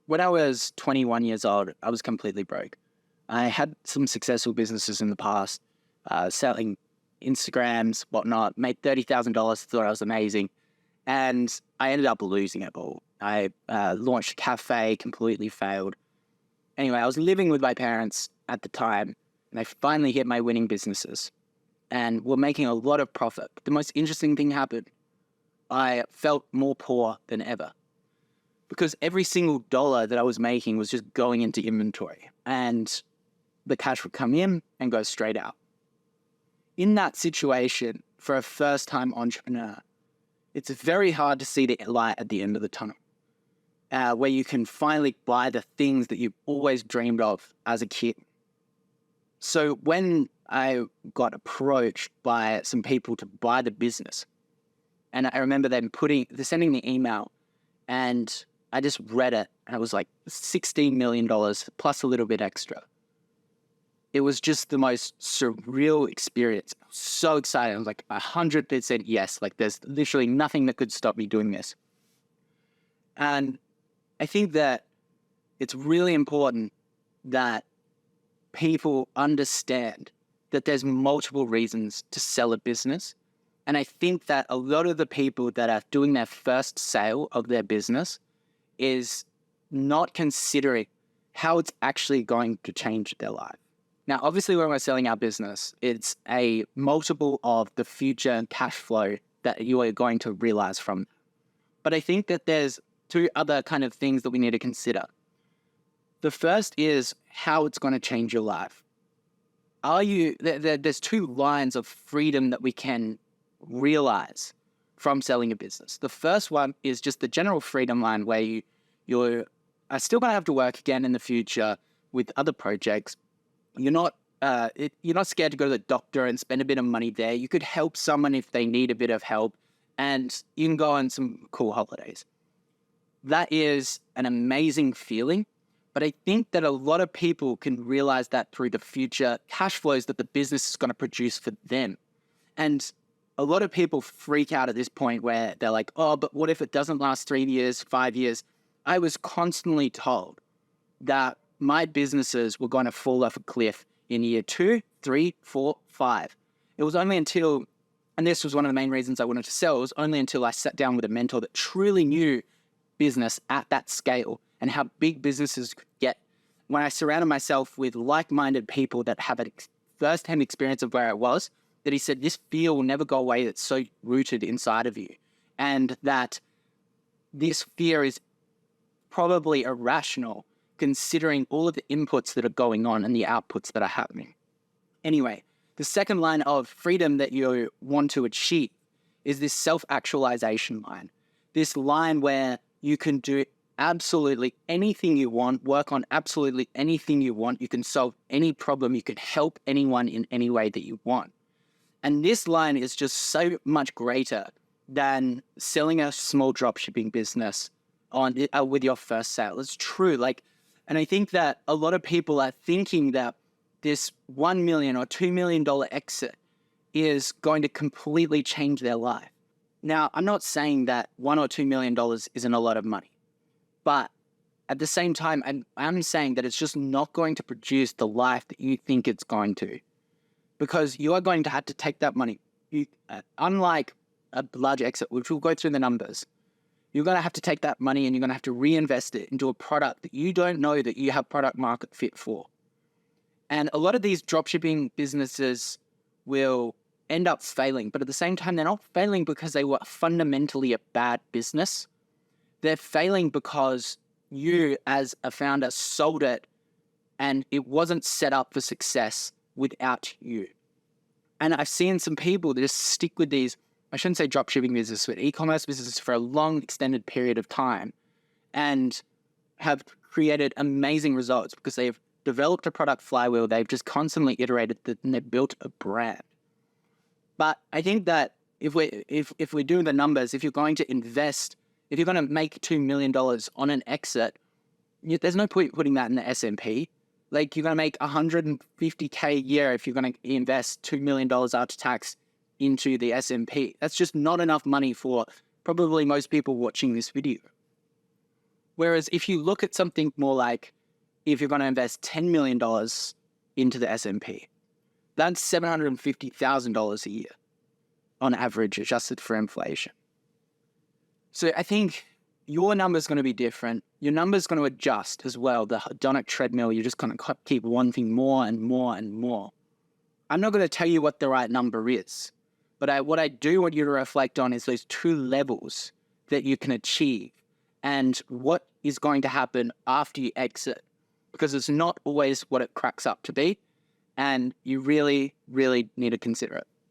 when I was 21 years old, I was completely broke. I had some successful businesses in the past, selling Instagrams, whatnot, made $30,000, thought I was amazing. And I ended up losing it all. I launched a cafe, completely failed. Anyway, I was living with my parents at the time, and I finally hit my winning businesses and were making a lot of profit. But the most interesting thing happened. I felt more poor than ever because every single dollar that I was making was just going into inventory, and the cash would come in and go straight out. In that situation, for a first-time entrepreneur, it's very hard to see the light at the end of the tunnel, where you can finally buy the things that you've always dreamed of as a kid. So when I got approached by some people to buy the business, and I remember them sending the email, and I just read it, and it was like $16 million plus a little bit extra. It was just the most surreal experience. I was so excited. I was like 100% yes. Like there's literally nothing that could stop me doing this. And I think that it's really important that people understand that there's multiple reasons to sell a business. And I think that a lot of the people that are doing their first sale of their business is not considering how it's actually going to change their life. Now, obviously, when we're selling our business, it's a multiple of the future cash flow that you are going to realize from. But I think that there's two other kind of things that we need to consider. The first is how it's going to change your life. There's two lines of freedom that we can realize from selling a business. The first one is just the general freedom line where you're still going to have to work again in the future with other projects. You're not scared to go to the doctor and spend a bit of money there. You could help someone if they need a bit of help, and you can go on some cool holidays. That is an amazing feeling, but I think that a lot of people can realize that through the future cash flows that the business is going to produce for them. And a lot of people freak out at this point where they're like, oh, but what if it doesn't last 3 years, 5 years? I was constantly told that my businesses were going to fall off a cliff in year 2, 3, 4, 5. It was only until, and this was one of the main reasons I wanted to sell, it was only until I sat down with a mentor that truly knew business at that scale and how big businesses could get. When I surrounded myself with like-minded people that have a first-hand experience of where I was, that he said, this fear will never go away. It's so rooted inside of you. And that this fear is probably irrational considering all of the inputs that are going on and the outputs that are happening. Anyway, the second line of freedom that you want to achieve is this self-actualization line. This line where you can do absolutely anything you want, work on absolutely anything you want. You can solve any problem. You can help anyone in any way that you want. And this line is just so much greater than selling a small dropshipping business with your first sale. It's true. And I think that a lot of people are thinking that this $1 million or $2 million exit is going to completely change their life. Now, I'm not saying that $1 or $2 million isn't a lot of money, but at the same time, I'm saying that it's just not going to produce the life that you think it's going to, because you are going to have to take that money. Unlike a large exit, which we'll go through the numbers, you're going to have to take that money and you're going to have to reinvest it into a product that you don't know that you have product market fit for. And a lot of these dropshipping businesses will end up failing, but at the same time, they're not failing because they were fundamentally a bad business. They're failing because you as a founder sold it and it wasn't set up for success without you. And I've seen some people that just stick with these, I shouldn't say dropshipping business, but e-commerce businesses for a long extended period of time and have created amazing results because they've developed a product flywheel. They've just constantly iterated that and they've built a brand. But I think that if we're doing the numbers, if you're going to invest, if you're going to make $2 million on an exit, there's no point putting that in the S&P. Like, you're going to make $150K a year if you're going to invest $2 million after tax into the S&P. That's just not enough money for probably most people watching this video. Whereas if you look at something more like, if you're going to invest $10 million into the S&P, that's $750,000 a year on average, adjusted for inflation. So I think your number's going to be different. Your number's going to adjust as well. The hedonic treadmill, you're just going to keep wanting more and more and more. I'm not going to tell you what the right number is, but what I do want you to reflect on is those two levels that you can achieve and what is going to happen after you exit, because it's not always what it cracks up to be, and you really, really need to consider it.